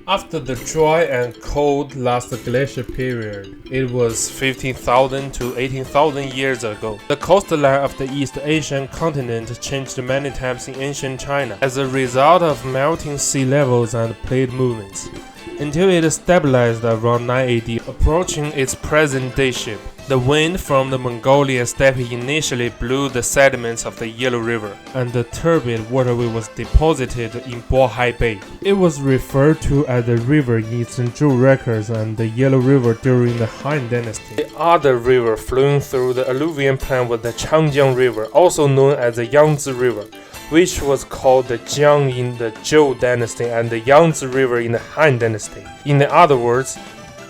After the dry and cold last glacial period, it was 15,000 to 18,000 years ago. The coastline of the East Asian continent changed many times in ancient China as a result of melting sea levels and plate movements, until it stabilized around 9 AD, approaching its present-day shape. The wind from the Mongolian steppe initially blew the sediments of the Yellow River, and the turbid waterway was deposited in Bohai Bay. It was referred to as the river in Eastern Zhou records and the Yellow River during the Han Dynasty. The other river flowing through the alluvial plain was the Changjiang River, also known as the Yangtze River, which was called the Jiang in the Zhou Dynasty and the Yangtze River in the Han Dynasty. In other words,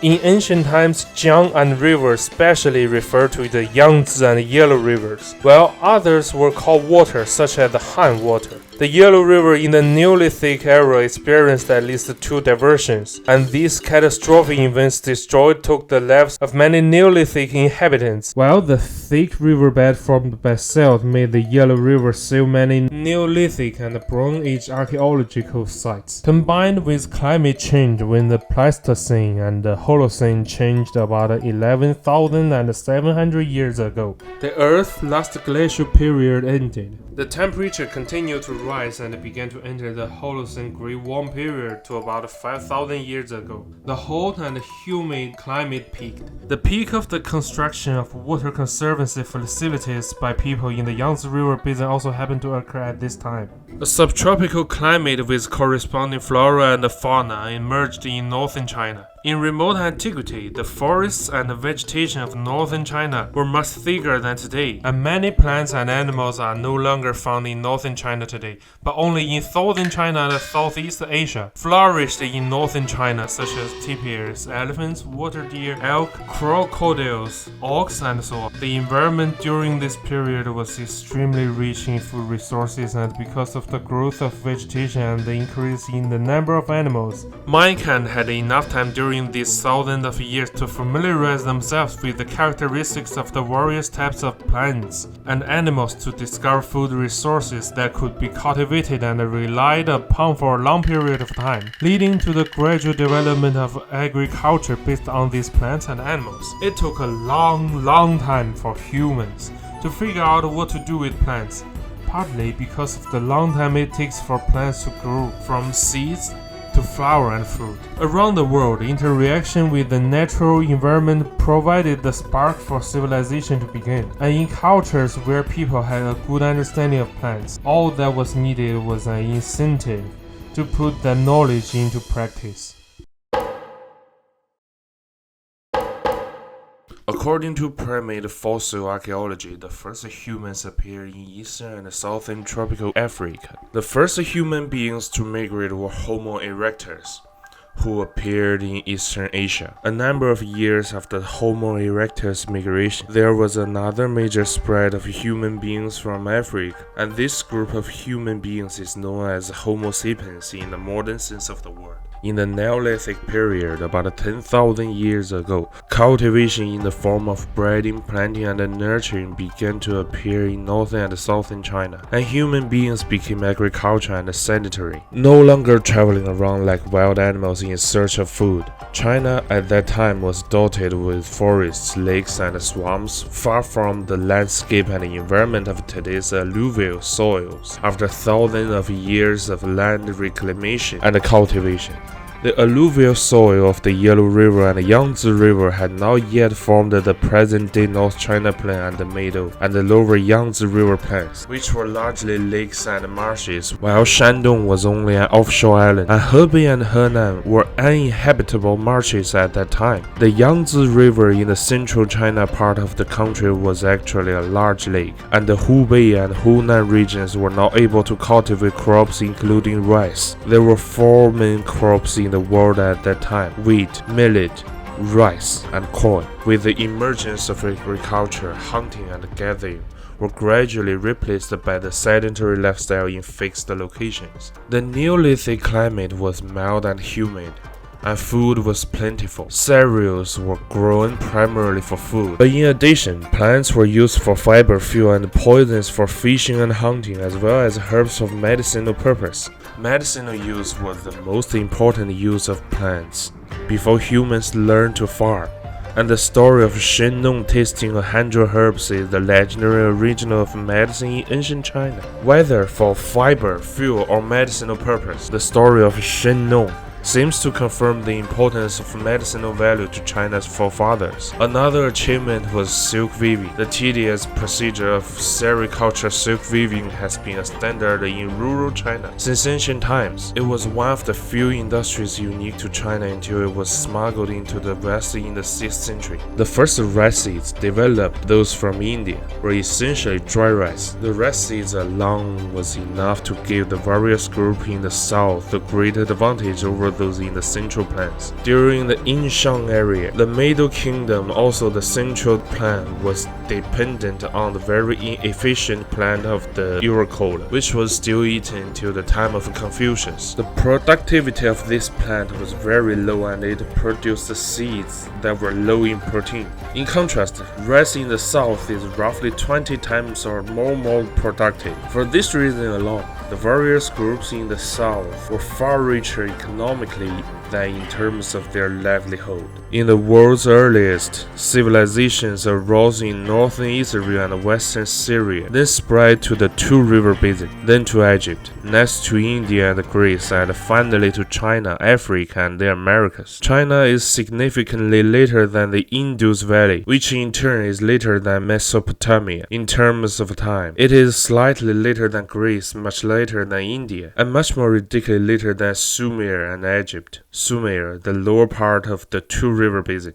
in ancient times, Jiang and rivers specially referred to the Yangtze and Yellow rivers, while others were called water, such as the Han water. The Yellow River in the Neolithic era experienced at least 2 diversions, and these catastrophic events took the lives of many Neolithic inhabitants, while the thick riverbed formed by silt made the Yellow River save many Neolithic and Bronze Age archaeological sites. Combined with climate change when the Pleistocene and the Holocene changed about 11,700 years ago, the Earth's last glacial period ended. The temperature continued to rise and began to enter the Holocene Great Warm period to about 5,000 years ago. The hot and humid climate peaked. The peak of the construction of water conservancy facilities by people in the Yangtze River basin also happened to occur at this time. A subtropical climate with corresponding flora and fauna emerged in northern China. In remote antiquity, the forests and the vegetation of northern China were much thicker than today, and many plants and animals are no longer found in northern China today, but only in southern China and Southeast Asia. Flourished in northern China, such as tapirs, elephants, water deer, elk, crocodiles, ox, and so on. The environment during this period was extremely rich in food resources, and because of the growth of vegetation and the increase in the number of animals, mankind had enough time during these thousands of years to familiarize themselves with the characteristics of the various types of plants and animals to discover food resources that could be cultivated and relied upon for a long period of time, leading to the gradual development of agriculture based on these plants and animals. It took a long time for humans to figure out what to do with plants, partly because of the long time it takes for plants to grow from seeds to flower and fruit. Around the world, interaction with the natural environment provided the spark for civilization to begin, and in cultures where people had a good understanding of plants, all that was needed was an incentive to put that knowledge into practice. According to primate fossil archaeology, the first humans appeared in eastern and southern tropical Africa. The first human beings to migrate were Homo erectus, who appeared in Eastern Asia. A number of years after Homo erectus migration, there was another major spread of human beings from Africa, and this group of human beings is known as Homo sapiens in the modern sense of the word. In the Neolithic period, about 10,000 years ago, cultivation in the form of breeding, planting, and nurturing began to appear in northern and southern China, and human beings became agricultural and sedentary, no longer traveling around like wild animals in search of food. China at that time was dotted with forests, lakes, and swamps, far from the landscape and environment of today's alluvial soils. After thousands of years of land reclamation and cultivation, the alluvial soil of the Yellow River and the Yangtze River had not yet formed the present-day North China Plain and the Middle and the lower Yangtze River plains, which were largely lakes and marshes, while Shandong was only an offshore island, and Hebei and Henan were uninhabitable marshes at that time. The Yangtze River in the central China part of the country was actually a large lake, and the Hubei and Hunan regions were not able to cultivate crops including rice. There were 4 main crops in the world at that time: wheat, millet, rice, and corn. With the emergence of agriculture, hunting and gathering were gradually replaced by the sedentary lifestyle in fixed locations. The Neolithic climate was mild and humid, and food was plentiful. Cereals were grown primarily for food, but in addition, plants were used for fiber fuel and poisons for fishing and hunting, as well as herbs of medicinal purpose. Medicinal use was the most important use of plants before humans learned to farm. And the story of Shen Nong tasting 100 herbs is the legendary origin of medicine in ancient China. Whether for fiber, fuel, or medicinal purpose, the story of Shen Nong seems to confirm the importance of medicinal value to China's forefathers. Another achievement was silk weaving. The tedious procedure of sericulture silk weaving has been a standard in rural China since ancient times. It was one of the few industries unique to China until it was smuggled into the West in the 6th century. The first rice seeds developed, those from India, were essentially dry rice. The rice seeds alone was enough to give the various groups in the south the great advantage over those in the central plains. During the Yinshan area, the Middle Kingdom, also the central plain, was dependent on the very inefficient plant of the Iroquois, which was still eaten until the time of Confucius. The productivity of this plant was very low and it produced seeds that were low in protein. In contrast, rice in the south is roughly 20 times or more productive. For this reason alone, the various groups in the south were far richer economically than in terms of their livelihood. In the world's earliest civilizations arose in northern Israel and western Syria, then spread to the two-river basin, then to Egypt, next to India and Greece, and finally to China, Africa, and the Americas. China is significantly later than the Indus Valley, which in turn is later than Mesopotamia in terms of time. It is slightly later than Greece, much later than India, and much more ridiculously later than Sumer and Egypt. Sumer, the lower part of the two-river basin.